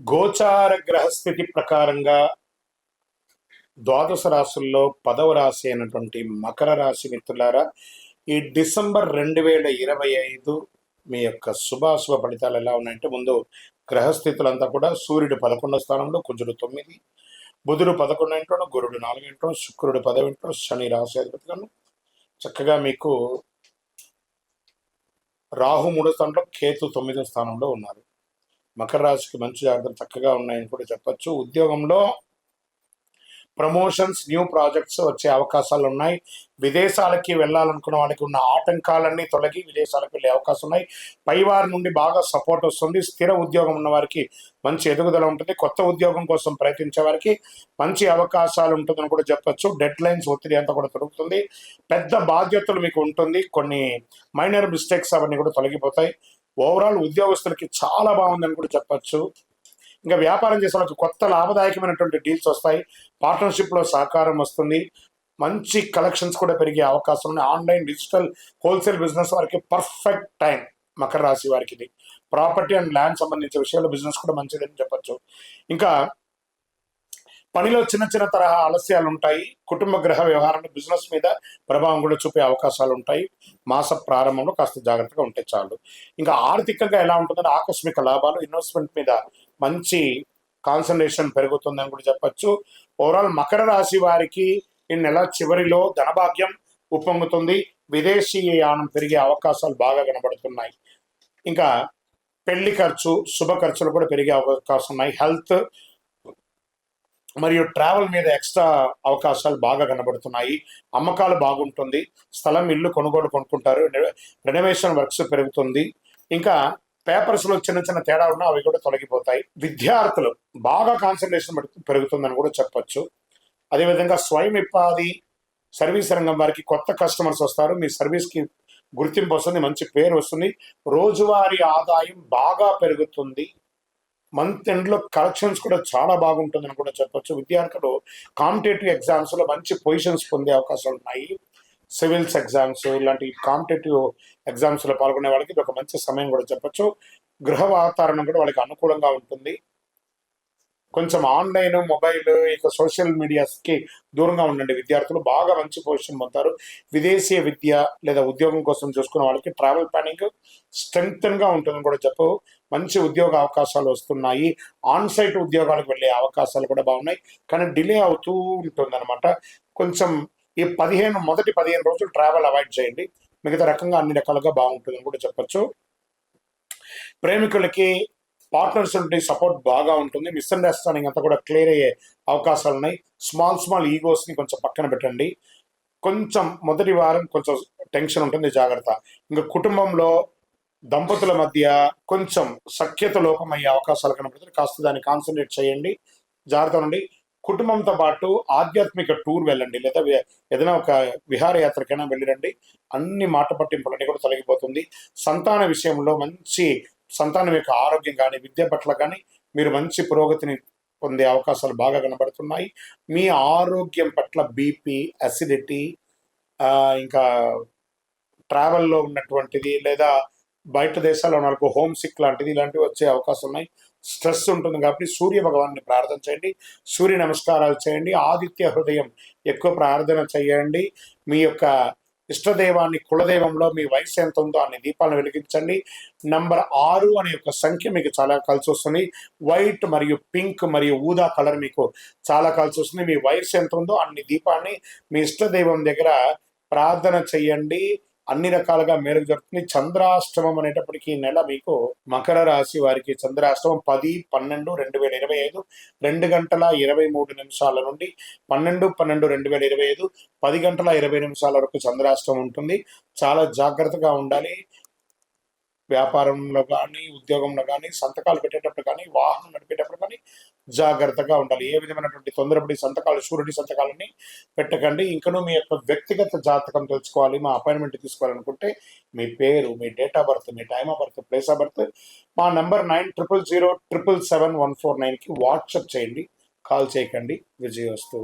గోచార గ్రహస్థితి ప్రకారంగా ద్వాదశ రాశుల్లో 10వ రాశి అయినటువంటి మకర రాశి మిత్రులారా, ఈ డిసెంబర్ 2025 మీ యొక్క శుభాశుభ ఫలితాలు ఎలా ఉన్నాయంటే, ముందు గ్రహస్థితులంతా కూడా సూర్యుడు 11వ స్థానంలో, కుజుడు 9, బుధుడు 11 ఇంట్లోను, గురుడు 4 ఇంట్లో, శుక్రుడు 10వ ఇంట్లో, శని రాశి అధిపతిగాను చక్కగా మీకు రాహు 3వ స్థానంలో, కేతు 9వ స్థానంలో ఉన్నారు. మకర రాశికి మంచి జాగ్రత్తలు చక్కగా ఉన్నాయని కూడా చెప్పచ్చు. ఉద్యోగంలో ప్రమోషన్స్, న్యూ ప్రాజెక్ట్స్ వచ్చే అవకాశాలు ఉన్నాయి. విదేశాలకి వెళ్ళాలనుకున్న వాళ్ళకి ఉన్న ఆటంకాలన్నీ తొలగి విదేశాలకు వెళ్ళే అవకాశం ఉన్నాయి. పైవారి నుండి బాగా సపోర్ట్ వస్తుంది. స్థిర ఉద్యోగం ఉన్న వారికి మంచి ఎదుగుదల ఉంటుంది. కొత్త ఉద్యోగం కోసం ప్రయత్నించే వారికి మంచి అవకాశాలు ఉంటుందని కూడా చెప్పచ్చు. డెడ్ లైన్స్ ఒత్తిడి అంతా కూడా తొలుగుతుంది. పెద్ద బాధ్యతలు మీకు ఉంటుంది. కొన్ని మైనర్ మిస్టేక్స్ అవన్నీ కూడా తొలగిపోతాయి. ఓవరాల్ ఉద్యోగస్తులకి చాలా బాగుందని కూడా చెప్పచ్చు. ఇంకా వ్యాపారం చేసే వాళ్ళకి కొత్త లాభదాయకమైనటువంటి డీల్స్ వస్తాయి. పార్ట్నర్షిప్లో సహకారం వస్తుంది. మంచి కలెక్షన్స్ కూడా పెరిగే అవకాశం ఉంది. ఆన్లైన్, డిజిటల్, హోల్సేల్ బిజినెస్ వారికి పర్ఫెక్ట్ టైం. మకర రాశి వారికి ఇది ప్రాపర్టీ అండ్ ల్యాండ్ సంబంధించిన విషయాల్లో బిజినెస్ కూడా మంచిదని చెప్పచ్చు. ఇంకా పనిలో చిన్న చిన్న తరహా ఆలస్యాలు ఉంటాయి. కుటుంబ గ్రహ వ్యవహారంలో బిజినెస్ మీద ప్రభావం కూడా చూపే అవకాశాలు ఉంటాయి. మాస ప్రారంభంలో కాస్త జాగ్రత్తగా ఉంటే చాలు. ఇంకా ఆర్థికంగా ఎలా ఉంటుందంటే, ఆకస్మిక లాభాలు, ఇన్వెస్ట్మెంట్ మీద మంచి కాన్సన్ట్రేషన్ పెరుగుతుందని కూడా చెప్పచ్చు. ఓవరాల్ మకర రాశి వారికి ఈ నెల చివరిలో ధనభాగ్యం ఉప్పొంగుతుంది. విదేశీ యానం పెరిగే అవకాశాలు బాగా కనబడుతున్నాయి. ఇంకా పెళ్లి ఖర్చు, శుభ ఖర్చులు కూడా పెరిగే అవకాశం ఉన్నాయి. హెల్త్ మరియు ట్రావెల్ మీద ఎక్స్ట్రా అవకాశాలు బాగా కనబడుతున్నాయి. అమ్మకాలు బాగుంటుంది. స్థలం, ఇల్లు కొనుక్కుంటారు. రెనోవేషన్ వర్క్స్ పెరుగుతుంది. ఇంకా పేపర్స్లో చిన్న చిన్న తేడా ఉన్నా అవి కూడా తొలగిపోతాయి. విద్యార్థులు బాగా కాన్సన్ట్రేషన్ పెరుగుతుందని కూడా చెప్పచ్చు. అదేవిధంగా స్వయం ఉపాధి, సర్వీస్ రంగం వారికి కొత్త కస్టమర్స్ వస్తారు. మీ సర్వీస్కి గుర్తింపు వస్తుంది, మంచి పేరు వస్తుంది. రోజువారీ ఆదాయం బాగా పెరుగుతుంది. మంత్ ఎండ్లో కలెక్షన్స్ కూడా చాలా బాగుంటుందని కూడా చెప్పచ్చు. విద్యార్థులు కాంపిటేటివ్ ఎగ్జామ్స్లో మంచి పొజిషన్స్ పొందే అవకాశాలు ఉన్నాయి. సివిల్స్ ఎగ్జామ్స్, ఇలాంటి కాంపిటేటివ్ ఎగ్జామ్స్లో పాల్గొనే వాళ్ళకి ఇది ఒక మంచి సమయం కూడా చెప్పచ్చు. గృహ వాతావరణం కూడా వాళ్ళకి అనుకూలంగా ఉంటుంది. కొంచెం ఆన్లైన్, మొబైల్, ఇక సోషల్ మీడియాస్కి దూరంగా ఉండండి. విద్యార్థులు బాగా మంచి పొజిషన్ పొందుతారు. విదేశీ విద్య లేదా ఉద్యోగం కోసం చూసుకున్న వాళ్ళకి ట్రావెల్ ప్లానింగ్ స్ట్రెంగ్తన్గా ఉంటుందని కూడా చెప్పు. మంచి ఉద్యోగ అవకాశాలు వస్తున్నాయి. ఆన్ సైట్ ఉద్యోగాలకు వెళ్ళే అవకాశాలు కూడా బాగున్నాయి. కానీ డిలే అవుతూ ఉంటుందన్నమాట. కొంచెం ఈ మొదటి 15 రోజులు ట్రావెల్ అవాయిడ్ చేయండి. మిగతా రకంగా అన్ని రకాలుగా బాగుంటుందని కూడా చెప్పచ్చు. ప్రేమికులకి పార్ట్నర్స్ ఉంటే సపోర్ట్ బాగా ఉంటుంది. మిస్అండర్స్టాండింగ్ అంతా కూడా క్లియర్ అయ్యే అవకాశాలు ఉన్నాయి. స్మాల్ ఈగోస్ని కొంచెం పక్కన పెట్టండి. కొంచెం మొదటి వారం కొంచెం టెన్షన్ ఉంటుంది, జాగ్రత్త. ఇంకా కుటుంబంలో దంపతుల మధ్య కొంచెం సఖ్యత లోపం అయ్యే అవకాశాలు కనబడుతుంది. కాస్త దాన్ని కాన్సన్ట్రేట్ చేయండి, జాగ్రత్త ఉండండి. కుటుంబంతో పాటు ఆధ్యాత్మిక టూర్ వెళ్ళండి, లేదా ఏదైనా ఒక విహారయాత్రకైనా వెళ్ళిరండి. అన్ని మాట పట్టింపులన్నీ కూడా తొలగిపోతుంది. సంతాన విషయంలో మంచి సంతానం యొక్క ఆరోగ్యం కానీ, విద్య పట్ల కానీ మీరు మంచి పురోగతిని పొందే అవకాశాలు బాగా కనబడుతున్నాయి. మీ ఆరోగ్యం పట్ల బీపీ, అసిడిటీ, ఇంకా ట్రావెల్లో ఉన్నటువంటిది, లేదా బయట దేశాల్లో వాళ్ళకు హోమ్ సిక్ లాంటిది, ఇలాంటివి వచ్చే అవకాశం ఉన్నాయి. స్ట్రెస్ ఉంటుంది కాబట్టి సూర్య భగవాన్ని ప్రార్థన చేయండి. సూర్య నమస్కారాలు చేయండి. ఆదిత్య హృదయం ఎక్కువ ప్రార్థన చేయండి. మీ యొక్క ఇష్టదైవాన్ని, కులదైవంలో మీ వయసు ఎంత ఉందో అన్ని దీపాలను వెలిగించండి. నంబర్ 6 అనే యొక్క సంఖ్య మీకు చాలా కలిసి వస్తుంది. వైట్ మరియు పింక్ మరియు ఊదా కలర్ మీకు చాలా కలిసి వస్తుంది. మీ వయసు ఎంత ఉందో అన్ని దీపాన్ని మీ ఇష్టదైవం దగ్గర ప్రార్థన చెయ్యండి. అన్ని రకాలుగా మేరకు జరుగుతుంది. చంద్రాష్టమం అనేటప్పటికీ నెల మీకు మకర రాశి వారికి చంద్రాష్టమం 10/12/2025 2:23 నుండి 12/12/2025 10:20 వరకు చంద్రాష్టమం ఉంటుంది. చాలా జాగ్రత్తగా ఉండాలి. వ్యాపారంలో కానీ, ఉద్యోగంలో కానీ, సంతకాలు పెట్టేటప్పుడు కానీ, వాహనం నడిపేటప్పుడు కానీ జాగ్రత్తగా ఉండాలి. ఏ విధమైనటువంటి తొందరపడి సంతకాలు, షూరిటీ సంతకాలని పెట్టకండి. ఇంకనూ మీ యొక్క వ్యక్తిగత జాతకం తెలుసుకోవాలి, మా అపాయింట్మెంట్ తీసుకోవాలనుకుంటే మీ పేరు, మీ డేట్ ఆఫ్ బర్త్, మీ time of birth, place of birth మా నెంబర్ 900007777149కి వాట్సాప్ చేయండి. కాల్ చేయకండి. విజయోస్తు.